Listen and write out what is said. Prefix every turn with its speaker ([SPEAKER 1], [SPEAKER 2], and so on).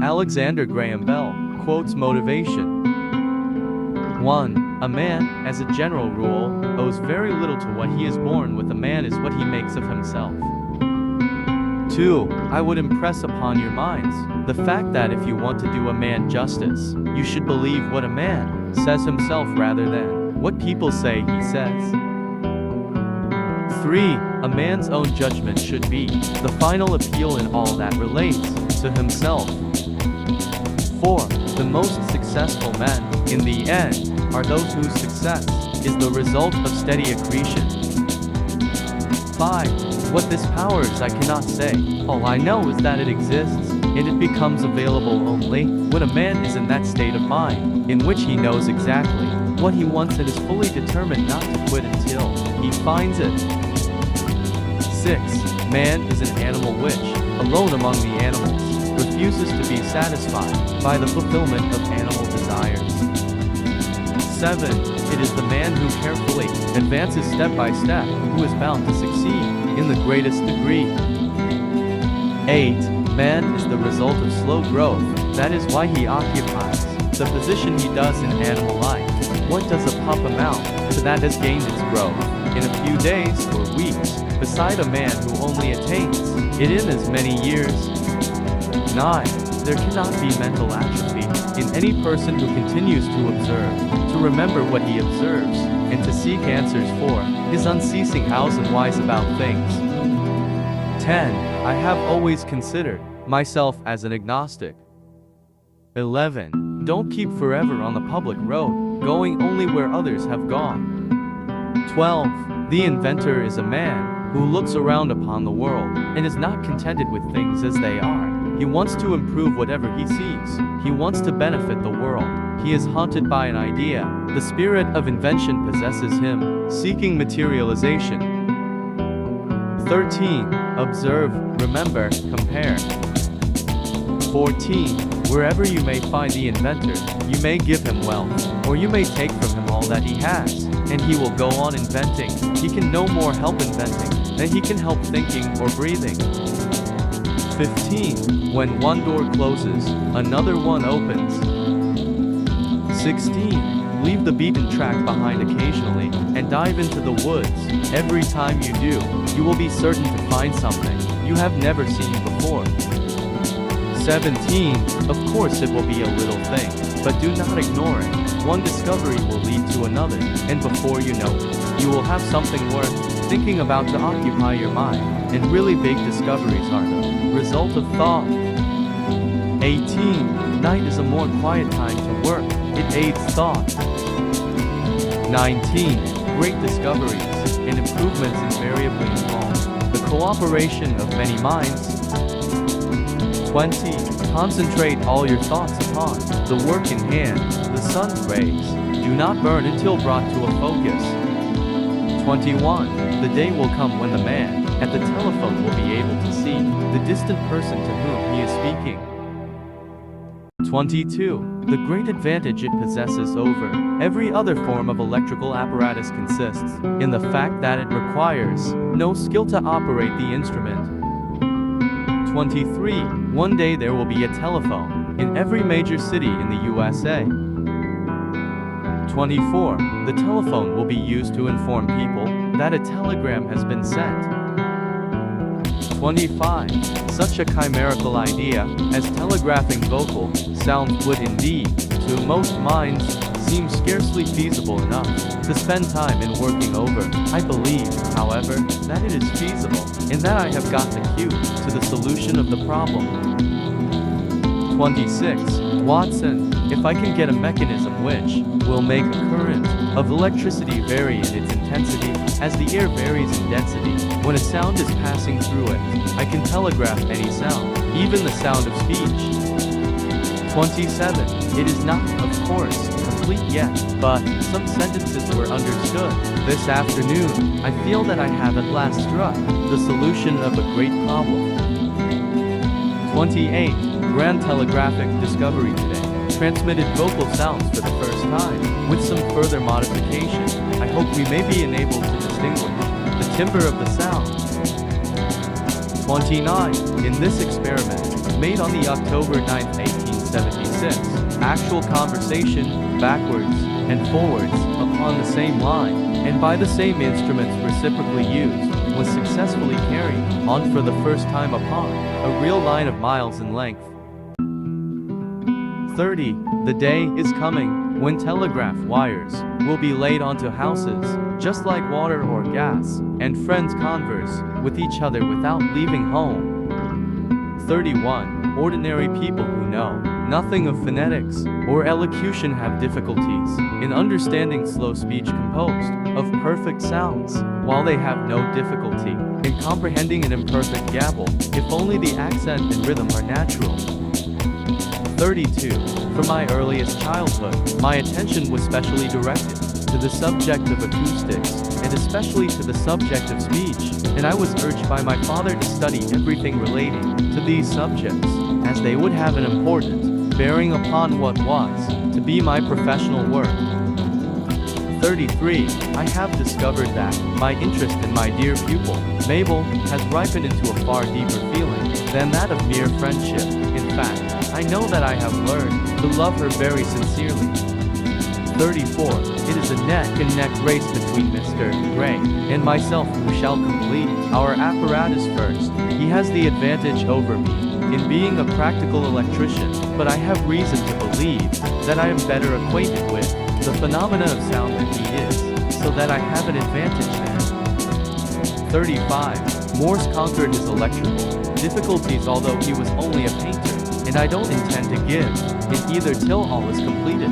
[SPEAKER 1] Alexander Graham Bell quotes motivation. 1. A man, as a general rule, owes very little to what he is born with. A man is what he makes of himself. 2. I would impress upon your minds the fact that if you want to do a man justice, you should believe what a man says himself rather than what people say he says. 3. A man's own judgment should be the final appeal in all that relates to himself. 4. The most successful men, in the end, are those whose success is the result of steady accretion. 5. What this power is I cannot say. All I know is that it exists, and it becomes available only when a man is in that state of mind in which he knows exactly what he wants and is fully determined not to quit until he finds it. 6. Man is an animal which, alone among the animals, refuses to be satisfied by the fulfillment of animal desires. 7. It is the man who carefully advances step by step who is bound to succeed in the greatest degree. 8. Man is the result of slow growth. That is why he occupies the position he does in animal life. What does a pup amount to that has gained its growth in a few days or weeks, beside a man who only attains it in as many years? 9. There cannot be mental atrophy in any person who continues to observe, to remember what he observes, and to seek answers for his unceasing hows and whys about things. 10. I have always considered myself as an agnostic. 11. Don't keep forever on the public road, going only where others have gone. 12. The inventor is a man who looks around upon the world and is not contented with things as they are. He wants to improve whatever he sees. He wants to benefit the world. He is haunted by an idea. The spirit of invention possesses him, seeking materialization. 13. Observe, remember, compare. 14. Wherever you may find the inventor, you may give him wealth, or you may take from him all that he has, and he will go on inventing. He can no more help inventing than he can help thinking or breathing. 15. When one door closes, another one opens. 16. Leave the beaten track behind occasionally, and dive into the woods. Every time you do, you will be certain to find something you have never seen before. 17. Of course it will be a little thing, but do not ignore it. One discovery will lead to another, and before you know it, you will have something worth thinking about to occupy your mind, and really big discoveries are the result of thought. 18. Night is a more quiet time to work. It aids thought. 19. Great discoveries and improvements invariably involve the cooperation of many minds. 20. Concentrate all your thoughts upon the work in hand. The sun's rays do not burn until brought to a focus. 21. The day will come when the man at the telephone will be able to see the distant person to whom he is speaking. 22. The great advantage it possesses over every other form of electrical apparatus consists in the fact that it requires no skill to operate the instrument. 23. One day there will be a telephone in every major city in the USA. 24. The telephone will be used to inform people that a telegram has been sent. 25. Such a chimerical idea as telegraphing vocal sounds would indeed, to most minds, seem scarcely feasible enough to spend time in working over. I believe, however, that it is feasible, and that I have got the cue to the solution of the problem. 26. Watson, if I can get a mechanism which will make a current of electricity vary in its intensity as the air varies in density, when a sound is passing through it, I can telegraph any sound, even the sound of speech. 27. It is not, of course, complete yet, but some sentences were understood. This afternoon, I feel that I have at last struck the solution of a great problem. 28. Grand telegraphic discovery today. Transmitted vocal sounds for the first time. With some further modification, I hope we may be enabled to distinguish the timbre of the sound. 29. In this experiment, made on the October 9, 1876, actual conversation, backwards and forwards, upon the same line, and by the same instruments reciprocally used, was successfully carried on for the first time upon a real line of miles in length. 30. The day is coming when telegraph wires will be laid onto houses, just like water or gas, and friends converse with each other without leaving home. 31. Ordinary people who know nothing of phonetics or elocution have difficulties in understanding slow speech composed of perfect sounds, while they have no difficulty in comprehending an imperfect gabble, if only the accent and rhythm are natural. 32. From my earliest childhood, my attention was specially directed to the subject of acoustics, and especially to the subject of speech, and I was urged by my father to study everything relating to these subjects, as they would have an important bearing upon what was to be my professional work. 33. I have discovered that my interest in my dear pupil, Mabel, has ripened into a far deeper feeling than that of mere friendship. In fact, I know that I have learned to love her very sincerely. 34. It is a neck-and-neck race between Mr. Gray and myself who shall complete our apparatus first. He has the advantage over me in being a practical electrician, but I have reason to believe that I am better acquainted with the phenomena of sound than he is, so that I have an advantage there. 35. Morse conquered his electrical difficulties, although he was only a painter, and I don't intend to give in either till all is completed.